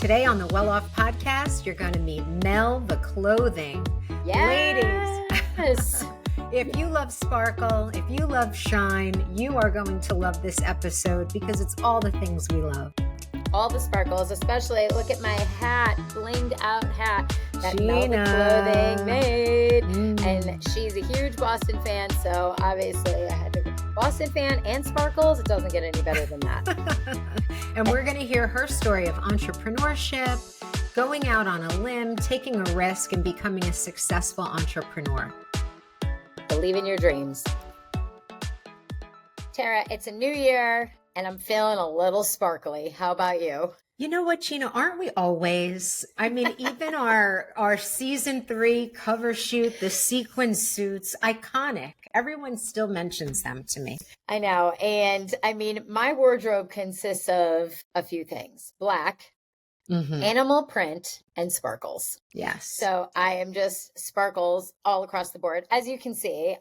Today on the Well Off podcast, you're going to meet Mel the Clothing. Yes. Ladies, if you love sparkle, if you love shine, you are going to love this episode because it's all the things we love. All the sparkles, especially look at my hat, blinged out hat that Mel the Clothing made. And she's a huge Boston fan, so obviously I had to be Boston fan and sparkles. It doesn't get any better than that. And we're going to hear her story of entrepreneurship, going out on a limb, taking a risk, and becoming a successful entrepreneur. Believe in your dreams. Tara, it's a new year and I'm feeling a little sparkly. How about you? You know what, Gina, aren't we always? I mean, even our season 3 cover shoot, the sequin suits, iconic. Everyone still mentions them to me. I know. And I mean, my wardrobe consists of a few things: black, animal print, and sparkles. Yes. So I am just sparkles all across the board, as you can see.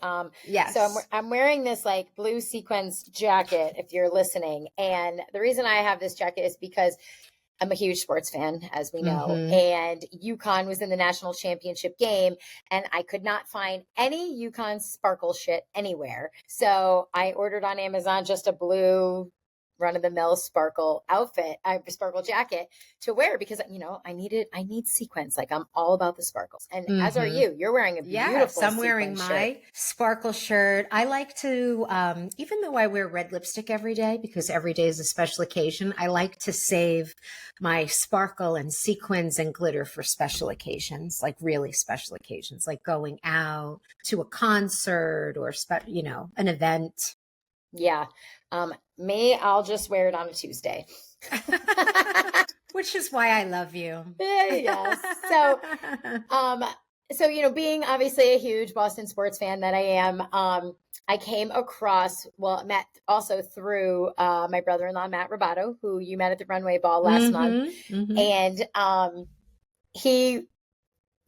Yes. So I'm wearing this like blue sequins jacket, if you're listening. And the reason I have this jacket is because I'm a huge sports fan, as we know, and UConn was in the national championship game, and I could not find any UConn sparkle shit anywhere. So I ordered on Amazon just a blue run-of-the-mill sparkle outfit, sparkle jacket to wear because, you know, I need sequins. Like, I'm all about the sparkles. And as are you. You're wearing a beautiful Yes, I'm wearing shirt. my sparkle shirt. I like to, even though I wear red lipstick every day because every day is a special occasion, I like to save my sparkle and sequins and glitter for special occasions, like really special occasions, like going out to a concert or, an event. Yeah. Me, I'll just wear it on a Tuesday. Which is why I love you. Yes. So, you know, being obviously a huge Boston sports fan that I am, I came across, met also through my brother-in-law, Matt Robato, who you met at the runway ball last month. And he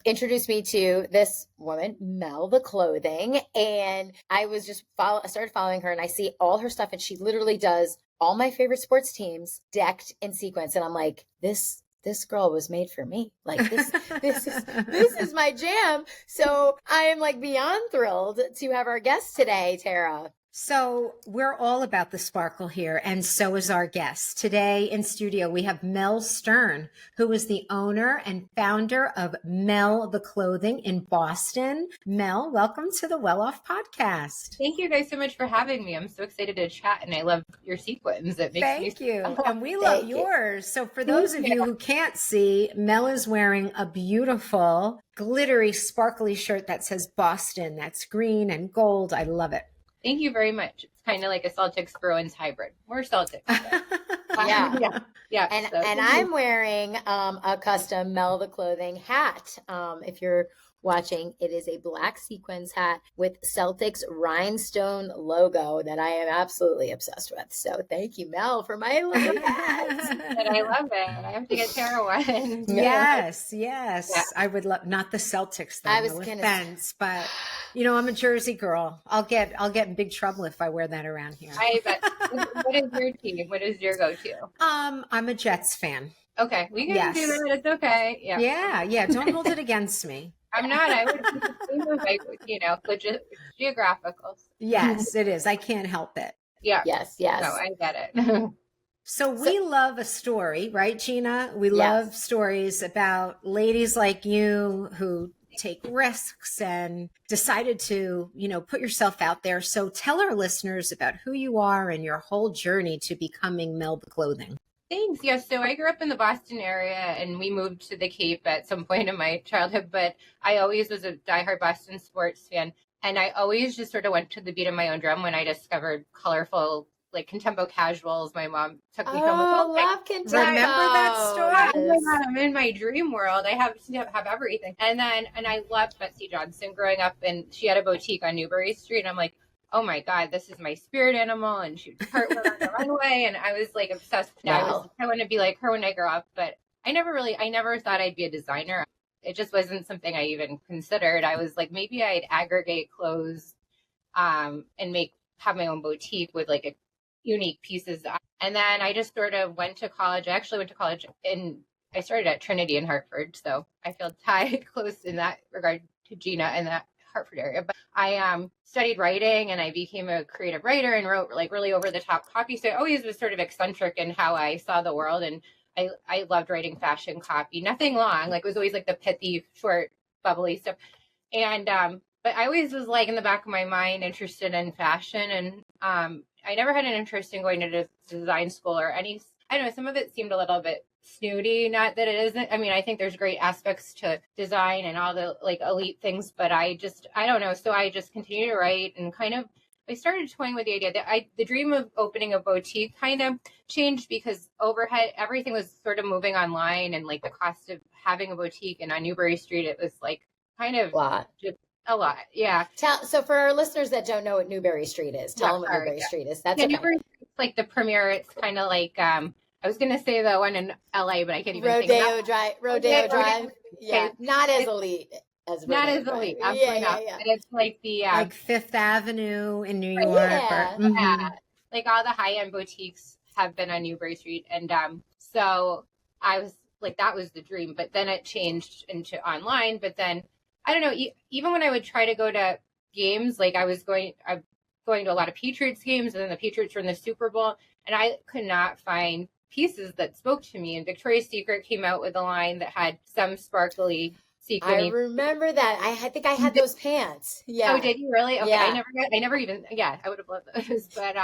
introduced me to this woman, Mel the Clothing, and I was just started following her, and I see all her stuff, and she literally does all my favorite sports teams decked in sequins, and I'm like, this girl was made for me. Like this is my jam. So I am like beyond thrilled to have our guest today, Tara. So we're all about the sparkle here, and so is our guest. Today in studio, we have Mel Stern, who is the owner and founder of Mel the Clothing in Boston. Mel, welcome to the Well Off podcast. Thank you guys so much for having me. I'm so excited to chat, and I love your sequins. It makes Thank you. And we love yours. So for those of you who can't see, Mel is wearing a beautiful, glittery, sparkly shirt that says Boston. That's green and gold. I love it. Thank you very much. It's kind of like a Celtics Bruins hybrid. We're Celtics. Yeah. And I'm wearing a custom Mel the Clothing hat. If you're watching, it is a black sequins hat with Celtics rhinestone logo that I am absolutely obsessed with. So thank you, Mel, for my little hat. And I love it. I have to get Tara one. Yes. Yeah. I would love, not the Celtics though, no offense, but you know, I'm a Jersey girl. I'll get in big trouble if I wear that around here. I bet. What is your team? What is your go-to? I'm a Jets fan. Okay. We can do that. It's okay. Yeah. Don't hold it against me. I'm not. I would geographical. Yes, it is. I can't help it. Yeah. Yes. No, I get it. So we love a story, right, Gina? We love stories about ladies like you who take risks and decided to, put yourself out there. So tell our listeners about who you are and your whole journey to becoming Mel the Clothing. Thanks. Yeah. So I grew up in the Boston area and we moved to the Cape at some point in my childhood, but I always was a diehard Boston sports fan. And I always just sort of went to the beat of my own drum when I discovered colorful, like contempo casuals. My mom took me home. Love contempo. Remember that story? Oh my God, I'm in my dream world. I have everything. And I loved Betsy Johnson growing up, and she had a boutique on Newbury Street. And I'm like, oh my God, this is my spirit animal. And she would cartwheel on the runway. And I was like obsessed. Wow. I want to be like her when I grow up. But I never thought I'd be a designer. It just wasn't something I even considered. I was like, maybe I'd aggregate clothes and have my own boutique with like a unique pieces. And then I just sort of went to college. I actually went to college in I started at Trinity in Hartford, so I feel tied close in that regard to Gina in that Hartford area. But I studied writing, and I became a creative writer and wrote like really over the top copy. So I always was sort of eccentric in how I saw the world, and I loved writing fashion copy. Nothing long, like it was always like the pithy, short, bubbly stuff. And but I always was like in the back of my mind interested in fashion, and I never had an interest in going to design school or any. I don't know. Some of it seemed a little bit snooty. Not that it isn't. I mean, I think there's great aspects to design and all the like elite things, but I don't know. So I just continued to write, and kind of I started toying with the idea that the dream of opening a boutique kind of changed because overhead everything was sort of moving online, and like the cost of having a boutique and on Newbury Street, it was like kind of just a lot. Yeah. So for our listeners that don't know what Newbury Street is, tell them what Newbury Street is. That's okay. Newbury Street's like the premier. It's kind of like I was going to say the one in LA, but I can't even Rodeo think. Drive. Rodeo Drive. Yeah. Not as elite as Rodeo Not as elite. Absolutely not. Yeah. It's like the like Fifth Avenue in New York. Yeah. Like all the high-end boutiques have been on Newbury Street. And so I was like, that was the dream. But then it changed into online. But then, I don't know, even when I would try to go to games, like I'm going to a lot of Patriots games, and then the Patriots were in the Super Bowl, and I could not find pieces that spoke to me. And Victoria's Secret came out with a line that had some sparkly sequiny. I remember that. I think I had those pants. Yeah. Oh, did you really? Okay. Yeah. I never even, I would have loved those. But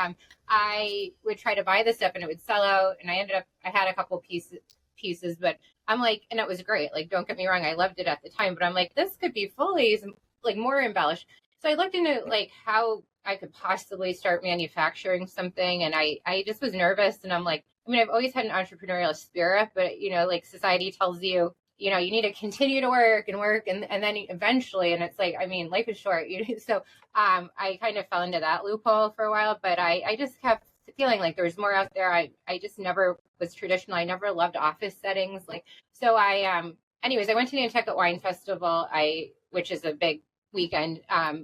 I would try to buy this stuff and it would sell out. And I had a couple pieces, but I'm like, and it was great. Like, don't get me wrong, I loved it at the time, but I'm like, this could be fully like more embellished. So I looked into like how I could possibly start manufacturing something. And I just was nervous. And I'm like, I mean, I've always had an entrepreneurial spirit, but you know, like society tells you, you know, you need to continue to work, and then eventually, and it's like, I mean, life is short. So I kind of fell into that loophole for a while, but I just kept feeling like there was more out there. I just never was traditional. I never loved office settings. Like, so anyways, I went to the Nantucket Wine Festival, which is a big weekend.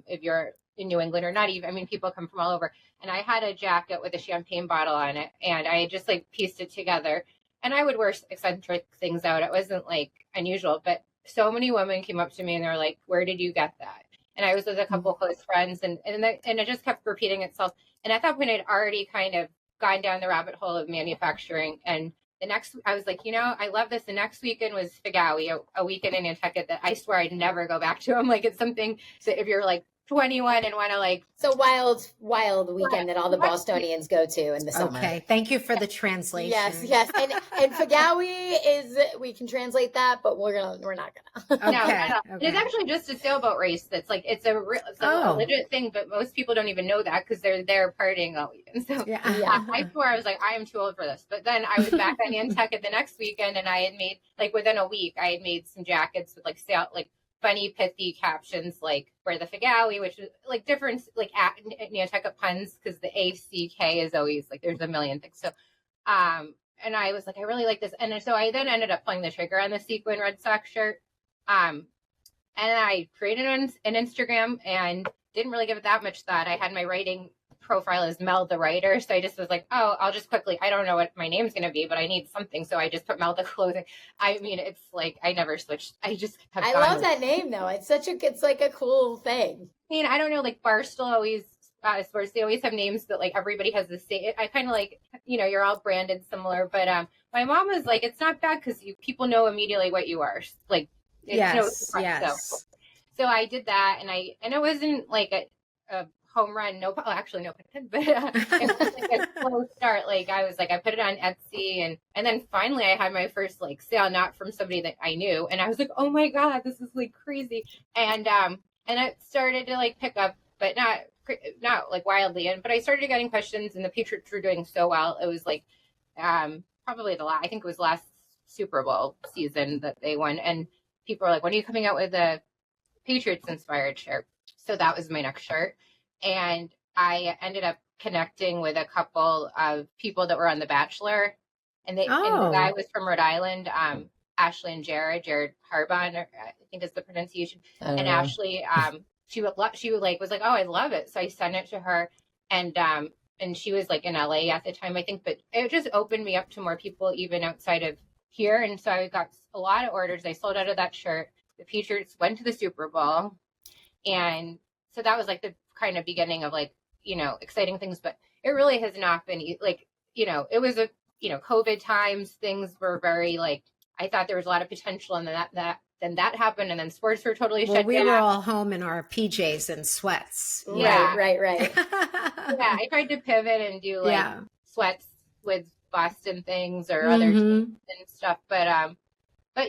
If you're in New England or not even, I mean, people come from all over, and I had a jacket with a champagne bottle on it, and I just like pieced it together. And I would wear eccentric things out. It wasn't like unusual, but so many women came up to me and they were like, where did you get that? And I was with a couple of close friends, and it just kept repeating itself. And at that point, I'd already kind of gone down the rabbit hole of manufacturing. And I was like, I love this. The next weekend was Figawi, a weekend in Nantucket that I swear I'd never go back to. I'm like, it's something that if you're like 21 and want to like. So wild weekend that all the Bostonians go to in the summer. Okay. Thank you for the translation. Yes. And Figawi is, we can translate that, but we're not gonna. Okay. No. It's actually just a sailboat race. That's like, it's a legit thing, but most people don't even know that because they're there partying all weekend. So I swore, I was like, I am too old for this. But then I was back on Nantucket the next weekend, and I had made, like within a week, I had made some jackets with like funny, pithy captions, like where the Figawi, which is like different, like Nantucket puns, because the ACK is always like, there's a million things. So, and I was like, I really like this. And so I then ended up pulling the trigger on the sequin Red Sox shirt. And I created an Instagram and didn't really give it that much thought. I had my writing profile as Mel the Writer. So I just was like, oh, I'll just quickly, I don't know what my name's going to be, but I need something. So I just put Mel the Clothing. I mean, it's like, I never switched. I just have I love that name though. It's like a cool thing. I mean, I don't know, like Barstool always, sports, they always have names that like everybody has the same. I kind of like, you're all branded similar, but my mom was like, it's not bad because people know immediately what you are. Like, yes. So I did that, and it wasn't like a home run, no pun intended, but it was like a slow start. Like I was like, I put it on Etsy, and then finally I had my first like sale, not from somebody that I knew, and I was like, oh my god, this is like crazy, and it started to like pick up, but not like wildly, but I started getting questions, and the Patriots were doing so well. It was like probably I think it was last Super Bowl season that they won, and people were like, when are you coming out with a Patriots inspired shirt? So that was my next shirt. And I ended up connecting with a couple of people that were on The Bachelor, and and the guy was from Rhode Island, Ashley and Jared Harbon, I think is the pronunciation. And Ashley, she was like, oh, I love it. So I sent it to her, and she was like in LA at the time, I think, but it just opened me up to more people, even outside of here. And so I got a lot of orders. I sold out of that shirt. The Patriots went to the Super Bowl. And so that was like the kind of beginning of like, you know, exciting things, but it really has not been like, you know, it was a, you know, COVID times, things were very like, I thought there was a lot of potential, and then that happened, and then sports were totally shut down. We were all home in our PJs and sweats. Yeah. Right. Yeah, I tried to pivot and do like sweats with Boston things or other teams and stuff, but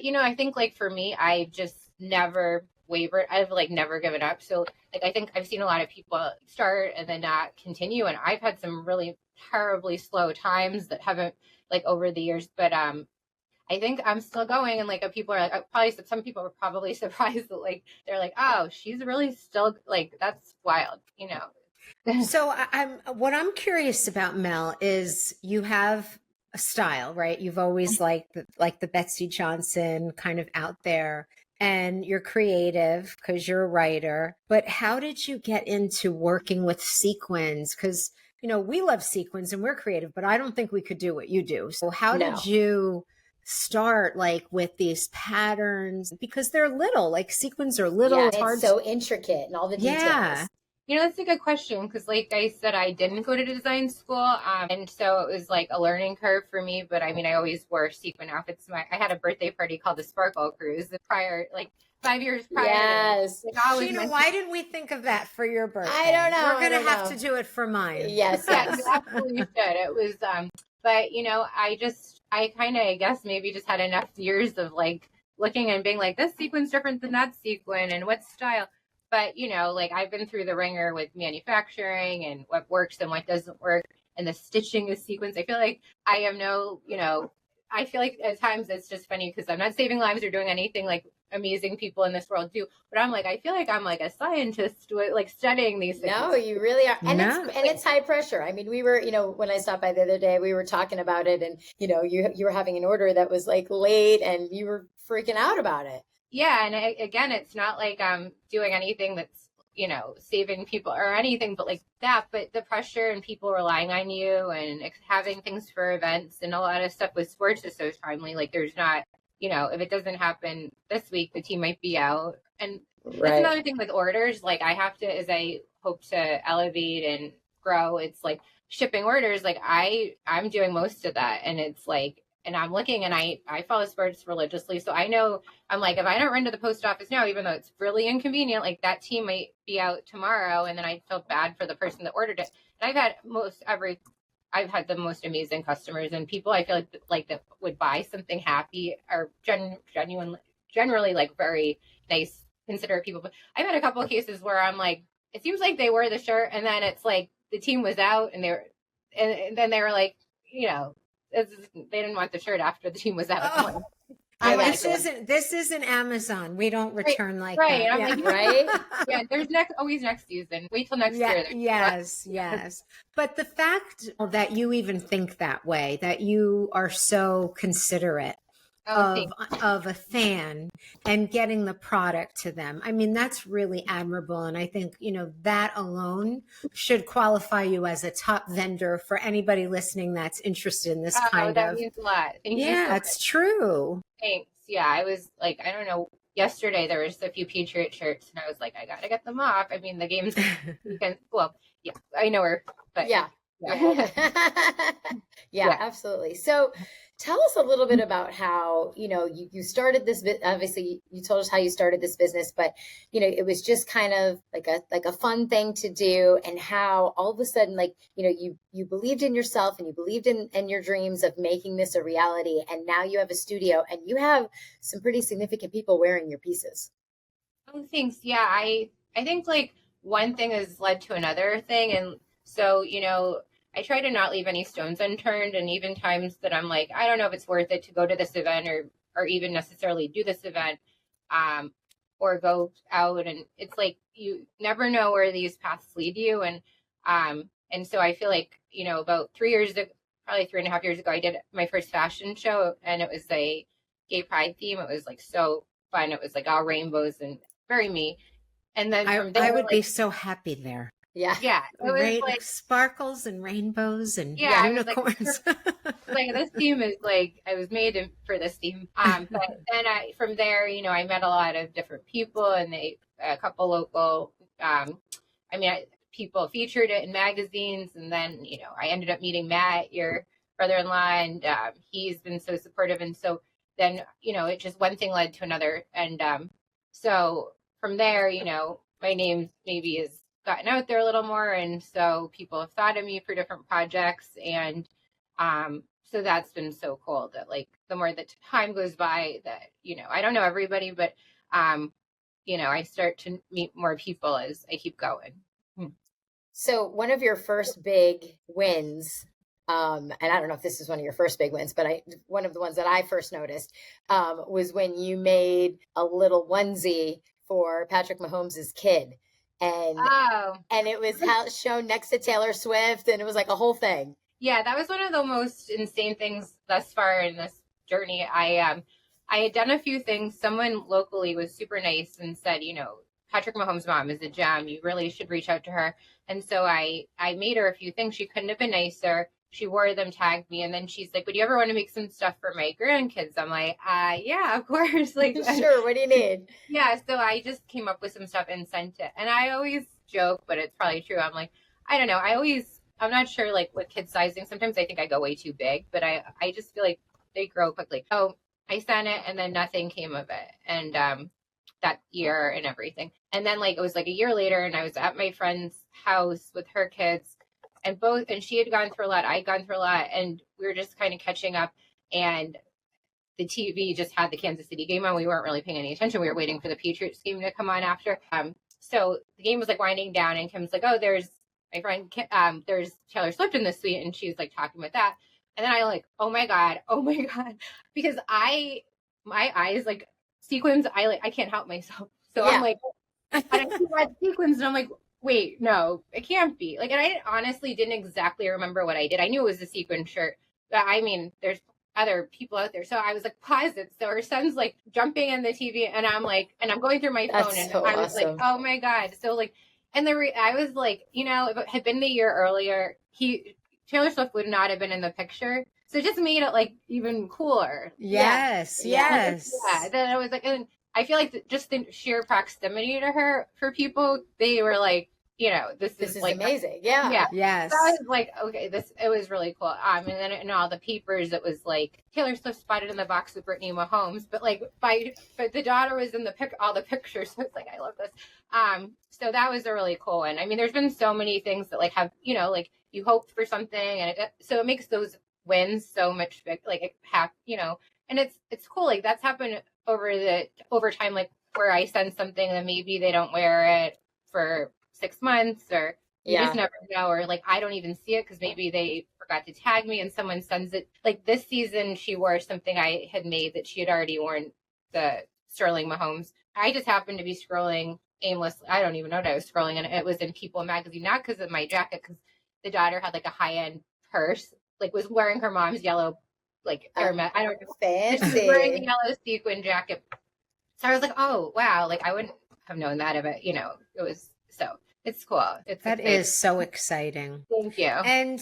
you know, I think like for me, I just never wavered. I've like never given up. So like I think I've seen a lot of people start and then not continue, and I've had some really terribly slow times that haven't like over the years, but I think I'm still going, and like people are like, probably some people are probably surprised that like they're like, oh, she's really still like, that's wild, you know. So what I'm curious about, Mel, is you have a style, right? You've always liked the Betsy Johnson kind of out there, and you're creative because you're a writer. But how did you get into working with sequins? Because, you know, we love sequins and we're creative, but I don't think we could do what you do. So how did you start like with these patterns? Because they're little, like sequins are little. Yeah, it's so intricate and all the details. Yeah. You know, that's a good question, because like I said, I didn't go to design school, and so it was like a learning curve for me. But I mean, I always wore sequin outfits. I had a birthday party called the Sparkle Cruise prior, like 5 years prior. Yes. Sheena, why didn't we think of that for your birthday? I don't know. We're going to have to do it for mine. Yes. Yes, absolutely should. It was, but you know, I kind of, I guess maybe just had enough years of like looking and being like, this sequin's different than that sequin, and what style. But, you know, like I've been through the ringer with manufacturing and what works and what doesn't work, and the stitching of sequins. I feel like I am you know, I feel like at times it's just funny because I'm not saving lives or doing anything like amazing people in this world do. But I'm like, I feel like I'm like a scientist like studying these things. No, you really are. And it's high pressure. I mean, we were, you know, when I stopped by the other day, we were talking about it, and, you know, you were having an order that was like late and you were freaking out about it. Yeah. And again, it's not like I'm doing anything that's, you know, saving people or anything, but like that, but the pressure and people relying on you and having things for events and a lot of stuff with sports is so timely. Like there's not, you know, if it doesn't happen this week, the team might be out. And that's another thing with orders. Like I have to, as I hope to elevate and grow, it's like shipping orders. Like I'm doing most of that. And it's like, and I'm looking, and I follow sports religiously. So I know, I'm like, if I don't run to the post office now, even though it's really inconvenient, like that team might be out tomorrow. And then I feel bad for the person that ordered it. And I've had the most amazing customers and people I feel like that would buy something happy are generally like very nice, considerate people. But I've had a couple of cases where I'm like, it seems like they wore the shirt and then it's like the team was out and and then they were like, you know, they didn't want the shirt after the team was out. Oh. This isn't Amazon. We don't return like that. Yeah. I'm like, right? Yeah, there's always next season. Wait till next year. Yes. But the fact that you even think that way, that you are so considerate of a fan and getting the product to them. I mean, that's really admirable. And I think, you know, that alone should qualify you as a top vendor for anybody listening that's interested in this kind that of. Means a lot. Thank you so it's true. Thanks. Yeah, I was like, I don't know. Yesterday there was a few Patriot shirts, and I was like, I gotta get them off. I mean, the game's well, yeah, I know her, but yeah, absolutely. So, tell us a little bit about how, you know, you started this. Obviously, you told us how you started this business, but you know, it was just kind of like a fun thing to do, and how all of a sudden, like, you know, you believed in yourself and you believed in your dreams of making this a reality, and now you have a studio and you have some pretty significant people wearing your pieces. Oh, thanks. Yeah, I think like one thing has led to another thing, and so, you know, I try to not leave any stones unturned, and even times that I'm like, I don't know if it's worth it to go to this event or even necessarily do this event, or go out, and it's like you never know where these paths lead you, and so I feel like, you know, about 3 years ago, probably 3.5 years ago, I did my first fashion show, and it was a gay pride theme. It was like so fun. It was like all rainbows and very me. And then from there, I would be so happy there. Yeah. Yeah. It was like, sparkles and rainbows and yeah, unicorns. Like this team is like, I was made for this team. But then from there, I met a lot of different people, and a couple local, people featured it in magazines. And then, I ended up meeting Matt, your brother-in-law, and he's been so supportive. And so then, it just one thing led to another. And so from there, my name maybe has gotten out there a little more. And so people have thought of me for different projects. And so that's been so cool that like the more that time goes by that, I don't know everybody, but, I start to meet more people as I keep going. So one of your first big wins, and I don't know if this is one of your first big wins, but one of the ones that I first noticed was when you made a little onesie for Patrick Mahomes' kid. And it was shown next to Taylor Swift, and it was like a whole thing. Yeah, that was one of the most insane things thus far in this journey. I had done a few things. Someone locally was super nice and said, Patrick Mahomes' mom is a gem. You really should reach out to her. And so I made her a few things. She couldn't have been nicer. She wore them, tagged me, and then she's like, would you ever want to make some stuff for my grandkids? I'm like, yeah, of course. Like, sure, what do you need? Yeah, so I just came up with some stuff and sent it. And I always joke, but it's probably true. I'm like, I don't know. I'm not sure, like, with kid sizing. Sometimes I think I go way too big, but I just feel like they grow quickly. So I sent it, and then nothing came of it. And that year and everything. And then, like, it was like a year later, and I was at my friend's house with her kids, and she had gone through a lot. I had gone through a lot, and we were just kind of catching up. And the TV just had the Kansas City game on. We weren't really paying any attention. We were waiting for the Patriots game to come on after. So the game was like winding down, and Kim's like, oh, there's my friend, there's Taylor Swift in the suite, and she's like talking about that. And then I like, oh my God, because my eyes, like sequins, I can't help myself. So yeah. I'm like, and I see red sequins, and I'm like, wait, no, it can't be. Like, and I honestly didn't exactly remember what I did. I knew it was a sequin shirt, but I mean, there's other people out there. So I was like, pause it. So her son's like jumping in the TV, and I'm like, and I'm going through my phone. That's and so I was awesome. Like, oh my God. So like, and I was like, if it had been the year earlier, Taylor Swift would not have been in the picture. So it just made it like even cooler. Yes. Yeah. Then I was like, and I feel like just the sheer proximity to her for people, they were like, this is like amazing. Yeah. Yes. So I was like, okay, it was really cool. And then in all the papers, it was like Taylor Swift spotted in the box with Brittany Mahomes, but the daughter was in all the pictures. So it's like, I love this. So that was a really cool one. I mean, there's been so many things that like have, like you hoped for something, and so it makes those wins so much big, like and it's cool. Like that's happened over time, like where I send something and maybe they don't wear it for 6 months, or you just never know, or like I don't even see it because maybe they forgot to tag me and someone sends it. Like this season, she wore something I had made that she had already worn, the Sterling Mahomes. I just happened to be scrolling aimlessly. I don't even know what I was scrolling, and it was in People magazine, not because of my jacket, because the daughter had like a high-end purse, like was wearing her mom's yellow, like I don't know, fancy. She was wearing a yellow sequin jacket. So I was like, oh wow, like I wouldn't have known that of it. It was so. It's cool. That is so exciting. Thank you. And,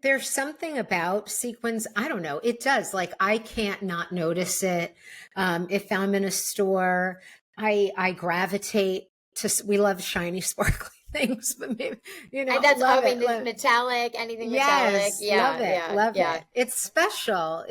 there's something about sequins. I don't know. It does. Like, I can't not notice it. If I'm in a store, I gravitate to, we love shiny, sparkly things, but maybe, and that's metallic, anything metallic. Yeah. Love it. It's special.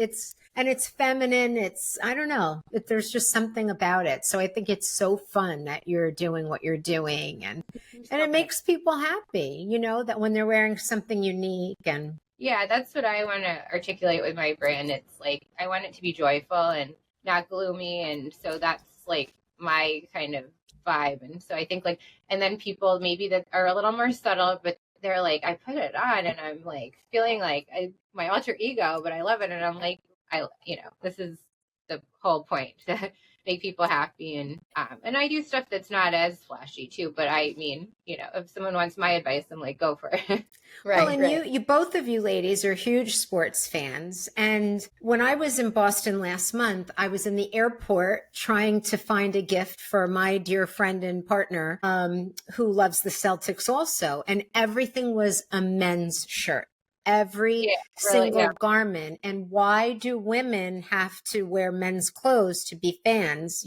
And it's feminine. I don't know. There's just something about it. So I think it's so fun that you're doing what you're doing. And it makes people happy, that when they're wearing something unique. And yeah, that's what I want to articulate with my brand. It's like, I want it to be joyful and not gloomy. And so that's like my kind of vibe. And so I think like, and then people maybe that are a little more subtle, but they're like, I put it on and I'm like feeling like my alter ego, but I love it. And I'm like, this is the whole point, to make people happy. And I do stuff that's not as flashy too, but I mean, if someone wants my advice, I'm like, go for it. Well, and you both of you ladies are huge sports fans. And when I was in Boston last month, I was in the airport trying to find a gift for my dear friend and partner, who loves the Celtics also. And everything was a men's shirt. Every single garment. And why do women have to wear men's clothes to be fans,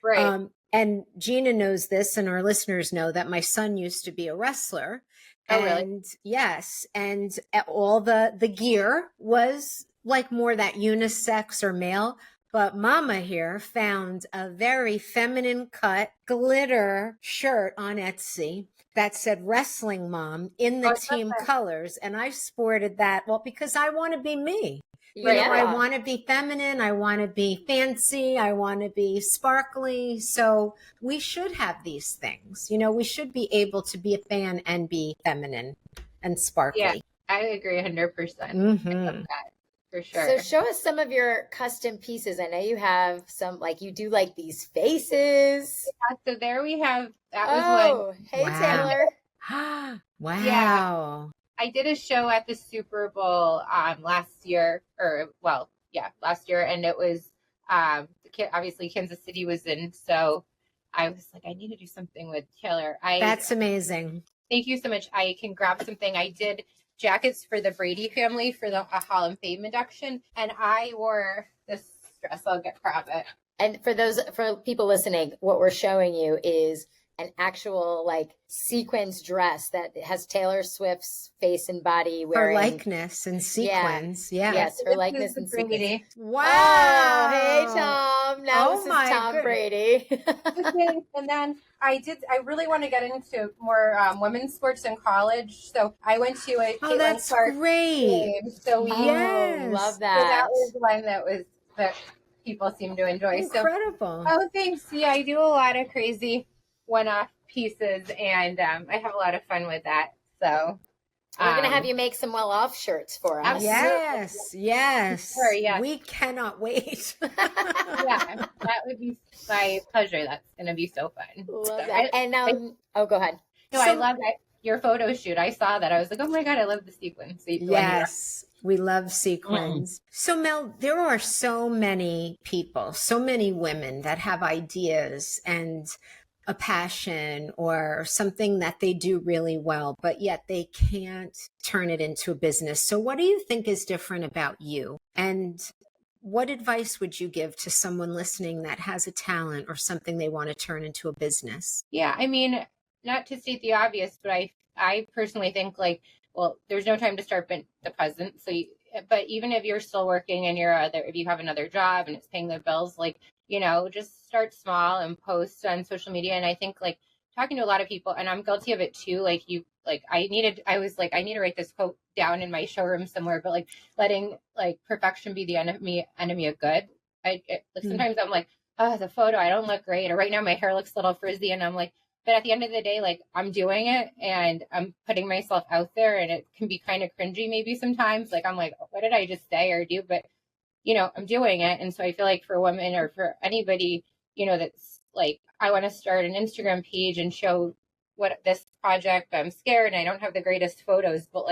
Right. And Gina knows this, and our listeners know that my son used to be a wrestler. Oh, really? And yes, and all the gear was like more that unisex or male. But Mama here found a very feminine cut glitter shirt on Etsy that said Wrestling Mom in the team colors. And I sported that, well, because I want to be me. I want to be feminine. I want to be fancy. I want to be sparkly. So we should have these things. We should be able to be a fan and be feminine and sparkly. Yeah, I agree 100%. Mm-hmm. I love that, for sure. So show us some of your custom pieces. I know you have some, like you do like these faces. Yeah, so there we have, that was one. Hey, Taylor. Wow. Yeah. I did a show at the Super Bowl last year, and it was obviously Kansas City was in, so I was like, I need to do something with Taylor. That's amazing. Thank you so much. I can grab something. I did jackets for the Brady family for the Hall of Fame induction, and I wore this dress. I'll grab it. And for people listening, what we're showing you is an actual like sequins dress that has Taylor Swift's face and body wearing. Her likeness and sequins. Yeah. Yes, her likeness and sequins. Wow. Oh, hey, Tom. Now this is Tom Brady. And then I really want to get into more women's sports in college. So I went to a Caitlin that's Clark great. Game. So love that. So that was one that people seem to enjoy. Incredible. So, thanks. Yeah, I do a lot of crazy one-off pieces, and I have a lot of fun with that. So we're going to have you make some well-off shirts for us. Yes. Sure, yes. We cannot wait. Yeah, that would be my pleasure. That's going to be so fun. Love that. Go ahead. No, I love that. Your photo shoot. I saw that. I was like, oh my God, I love the sequins. Yes. We love sequins. So Mel, there are so many people, so many women that have ideas and a passion or something that they do really well, but yet they can't turn it into a business. So what do you think is different about you? And what advice would you give to someone listening that has a talent or something they want to turn into a business? Yeah, I mean, not to state the obvious, but I personally think there's no time to start the present. So, but even if you're still working and if you have another job and it's paying the bills, just start small and post on social media. And I think talking to a lot of people, and I'm guilty of it too. I need to write this quote down in my showroom somewhere, but letting perfection be the enemy of good. Sometimes I'm like, oh, the photo, I don't look great. Or right now my hair looks a little frizzy. And I'm like, but at the end of the day, I'm doing it and I'm putting myself out there, and it can be kind of cringy maybe sometimes. I'm like, what did I just say or do? But I'm doing it. And so I feel like for women or for anybody, that's I want to start an Instagram page and show what this project, I'm scared and I don't have the greatest photos, but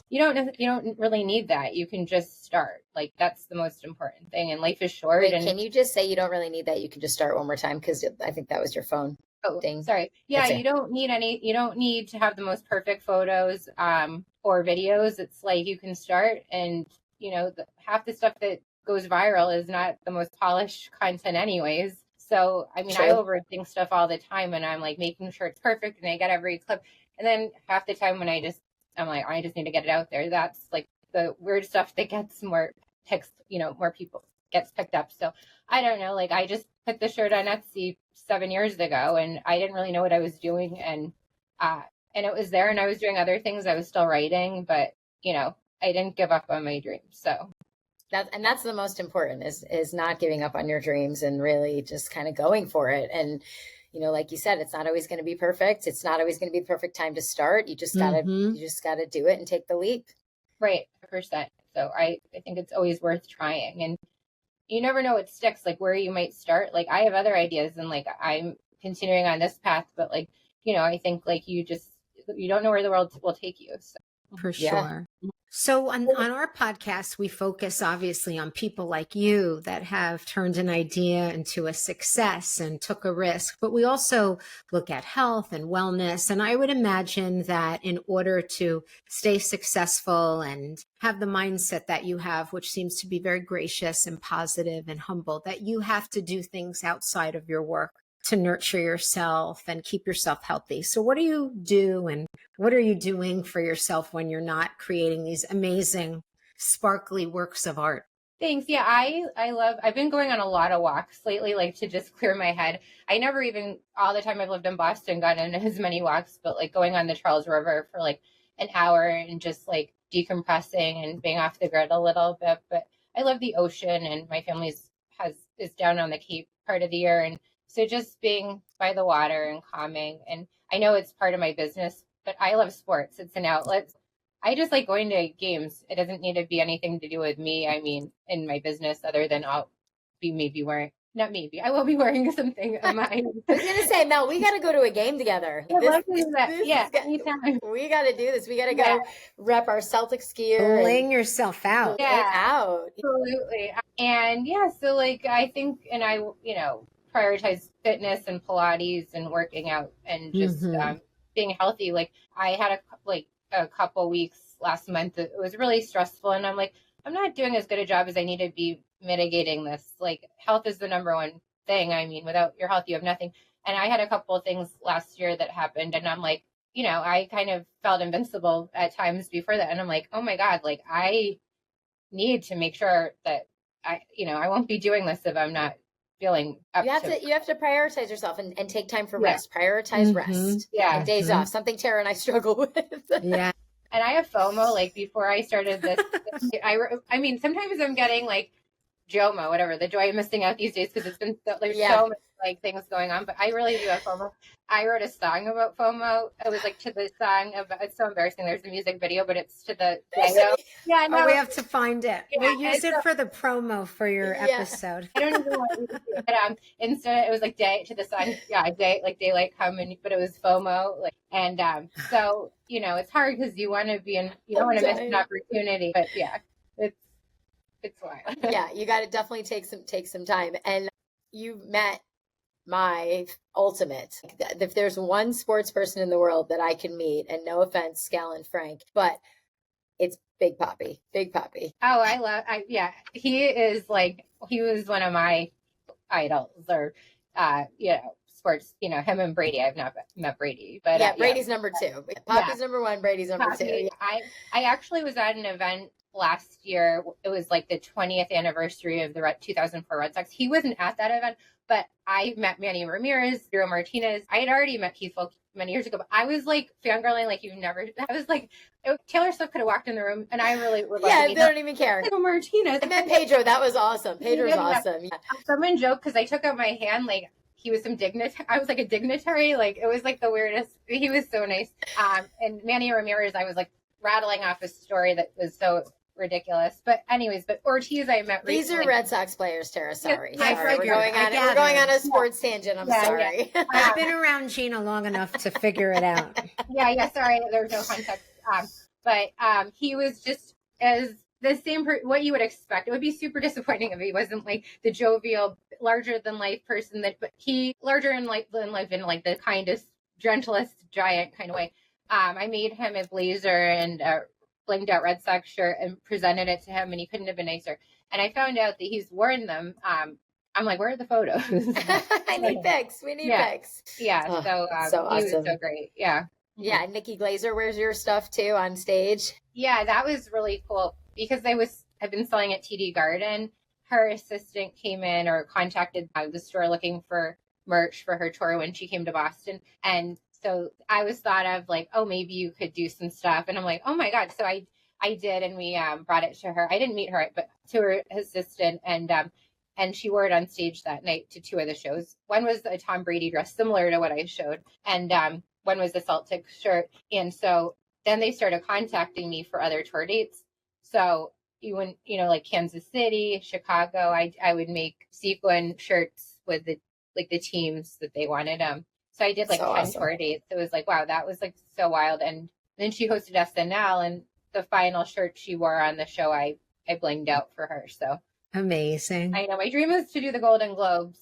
you don't really need that. You can just start. That's the most important thing. And life is short. Wait, can you just say you don't really need that? You can just start one more time, because I think that was your phone. Oh, ding. Sorry. Yeah, you don't need to have the most perfect photos or videos. It's you can start, and half the stuff that goes viral is not the most polished content anyways. So, I mean, True. I overthink stuff all the time, and I'm making sure it's perfect and I get every clip. And then half the time when I just need to get it out there. That's the weird stuff that gets more text, more people gets picked up. So I don't know, I just put the shirt on Etsy 7 years ago, and I didn't really know what I was doing. And it was there, and I was doing other things. I was still writing, but I didn't give up on my dreams. So that's the most important is not giving up on your dreams and really just kind of going for it. And, like you said, it's not always going to be perfect. It's not always going to be the perfect time to start. You just gotta, do it and take the leap. Right. 100%. So I think it's always worth trying. And, you never know what sticks, like where you might start. Like I have other ideas and like I'm continuing on this path, but like, I think like you don't know where the world will take you. So. For sure. So on our podcast, we focus obviously on people like you that have turned an idea into a success and took a risk, but we also look at health and wellness. And I would imagine that in order to stay successful and have the mindset that you have, which seems to be very gracious and positive and humble, that you have to do things outside of your work to nurture yourself and keep yourself healthy. So what do you do and what are you doing for yourself when you're not creating these amazing, sparkly works of art? Thanks. Yeah, I've been going on a lot of walks lately, like to just clear my head. I never even, all the time I've lived in Boston, gotten as many walks, but like going on the Charles River for like an hour and just like decompressing and being off the grid a little bit. But I love the ocean and my family is down on the Cape part of the year. And so just being by the water and calming. And I know it's part of my business, but I love sports. It's an outlet. I just like going to games. It doesn't need to be anything to do with me. I mean, in my business, other than I'll be maybe wearing, not maybe, I will be wearing something of mine. I was going to say, Mel, we got to go to a game together. Anytime. We got to do this. We got to go rep our Celtics gear. Laying yourself out. Absolutely. And so like, I think, and I, prioritize fitness and Pilates and working out and just being healthy. Like I had a couple weeks last month. It was really stressful. And I'm like, I'm not doing as good a job as I need to be mitigating this. Like health is the number one thing. I mean, without your health, you have nothing. And I had a couple of things last year that happened. And I'm like, I kind of felt invincible at times before that. And I'm like, oh my God, like I need to make sure that I won't be doing this if I'm not feeling up you have to prioritize yourself and take time for rest. Prioritize rest. And days off, something Tara and I struggle with. And I have FOMO. Like before I started this, I mean, sometimes I'm getting like JOMO, whatever, the joy of missing out these days because it's been so much like things going on. But I really do have FOMO. I wrote a song about FOMO. It was like to the song about, it's so embarrassing. There's a music video, but it's to the no, we have to find it. We'll use it for the promo for your episode. I don't even want to do it. But instead it was like day to the sun. Like daylight coming, but it was FOMO. Like, and so it's hard because you want to be in, you don't want to miss an opportunity. But it's wild. You got to definitely take some time. And you met my ultimate. If there's one sports person in the world that I can meet, and no offense, Scal and Frank, but it's Big Papi. Oh, he is like, he was one of my idols, or sports, him and Brady. I've not met Brady, but Brady's number 2. Papi's number 1, Brady's number 2. I actually was at an event last year. It was like the 20th anniversary of the 2004 Red Sox. He wasn't at that event, but I met Manny Ramirez, Drew Martinez. I had already met Keith Folk many years ago, but I was like fangirling like you've never. I was like, Taylor Swift could have walked in the room, and I really would. They don't even care. Martinez. I met Pedro. That was awesome. Pedro's awesome. Yeah. Someone joked because I took out my hand like he was some dignitary. I was like a dignitary. Like it was like the weirdest. He was so nice. And Manny Ramirez, I was like rattling off a story that was so ridiculous. But anyways, Ortiz I met recently. These are Red Sox players, Tara. Sorry. We're going on a sports tangent. I'm sorry. Yeah. I've been around Gina long enough to figure it out. Sorry, there's no context. But he was just as the same what you would expect. It would be super disappointing if he wasn't like the jovial, larger than life person but he larger than life in like the kindest, gentlest giant kind of way. I made him a blazer and blinged out Red Sox shirt and presented it to him, and he couldn't have been nicer. And I found out that he's worn them. I'm like, where are the photos? I need pics. We need pics. Yeah. So awesome. He was so great. Yeah. Yeah. Nikki Glaser wears your stuff too on stage. Yeah, that was really cool because I've been selling at TD Garden. Her assistant came in or contacted the store looking for merch for her tour when she came to Boston. And so I was thought of like, oh, maybe you could do some stuff. And I'm like, oh my God. So I did. And we brought it to her. I didn't meet her, but to her assistant. And she wore it on stage that night to 2 of the shows. One was a Tom Brady dress, similar to what I showed. And one was the Celtics shirt. And so then they started contacting me for other tour dates. So you wouldn't, like Kansas City, Chicago, I would make sequin shirts with the teams that they wanted. So I did like 10 awesome. tour dates. It was like, wow, that was like so wild. And then she hosted SNL, and the final shirt she wore on the show, I blinged out for her. So amazing. I know my dream is to do the Golden Globes,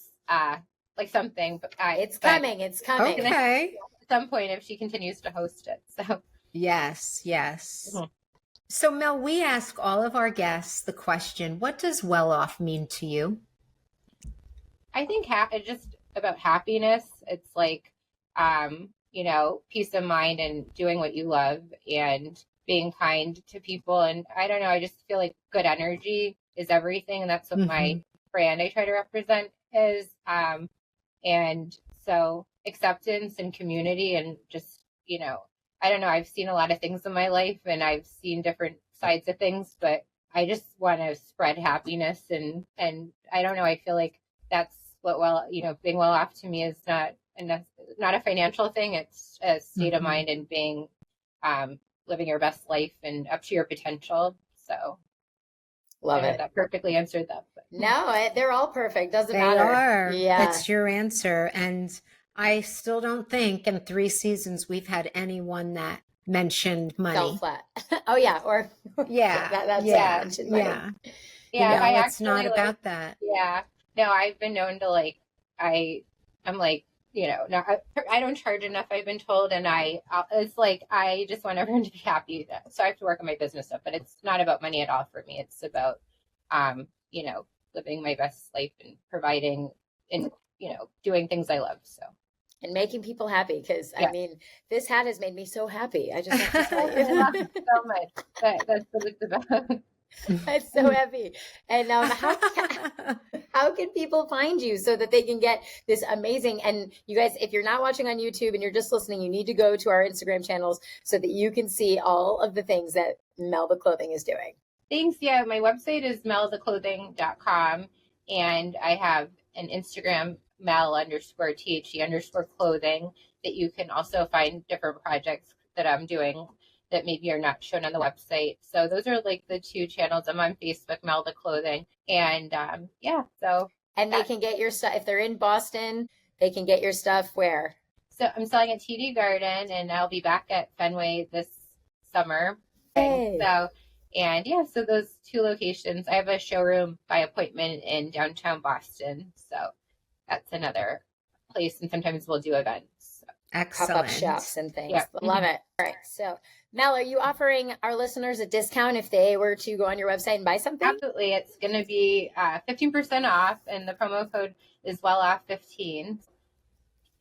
like something, but it's coming. Okay. At some point if she continues to host it. So yes. Mm-hmm. So Mel, we ask all of our guests the question, what does well off mean to you? I think it's just about happiness. It's like, peace of mind and doing what you love and being kind to people. And I don't know, I just feel like good energy is everything. And that's what my brand I try to represent is. And so acceptance and community and just, I don't know, I've seen a lot of things in my life and I've seen different sides of things, but I just want to spread happiness and I don't know, I feel like that's what being well off to me is not a financial thing. It's a state of mind and being living your best life and up to your potential. So love it. That perfectly answered that. But. No, they're all perfect. Doesn't they matter. Are. Yeah, that's your answer. And I still don't think in 3 seasons we've had anyone that mentioned money. Fell flat. Oh yeah, or yeah, mentioned money. Yeah, it's not about that. Yeah, no, I've been known to I'm like, no, I don't charge enough, I've been told, and it's like I just want everyone to be happy. So I have to work on my business stuff, but it's not about money at all for me. It's about living my best life and providing and doing things I love. So. And making people happy, because I mean, this hat has made me so happy. I just have to tell you. I love it so much. That's what it's about. It's so heavy. And how can people find you so that they can get this amazing? And you guys, if you're not watching on YouTube and you're just listening, you need to go to our Instagram channels so that you can see all of the things that Mel the Clothing is doing. Thanks. Yeah, my website is meltheclothing.com, and I have an Instagram, Mel_THE_clothing, that you can also find different projects that I'm doing that maybe are not shown on the website. So those are like the 2 channels. I'm on Facebook, Mel the Clothing. And so. And they can get your stuff, if they're in Boston, they can get your stuff where? So I'm selling at TD Garden, and I'll be back at Fenway this summer. Hey. So those 2 locations. I have a showroom by appointment in downtown Boston. So that's another place, and sometimes we'll do events. So. Excellent. Pop-up shops and things. Yeah. Love it. All right. So, Mel, are you offering our listeners a discount if they were to go on your website and buy something? Absolutely. It's going to be 15% off, and the promo code is WellOff15.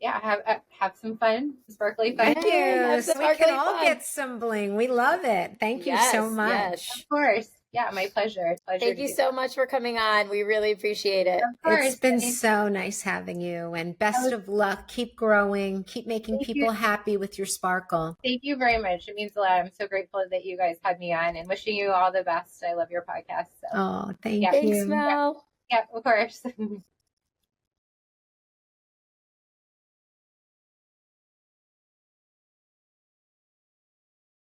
Yeah, have some fun, sparkly fun. Thank you. So we can all get some bling. We love it. Thank you so much. Yes. Of course. Yeah, my pleasure. Thank you so much for coming on. We really appreciate it. Of course. It's been so nice having you, and best of luck. Keep growing. Keep making people happy with your sparkle. Thank you very much. It means a lot. I'm so grateful that you guys had me on, and wishing you all the best. I love your podcast. So. Oh, thank you. Thanks, Mel. Yeah, of course.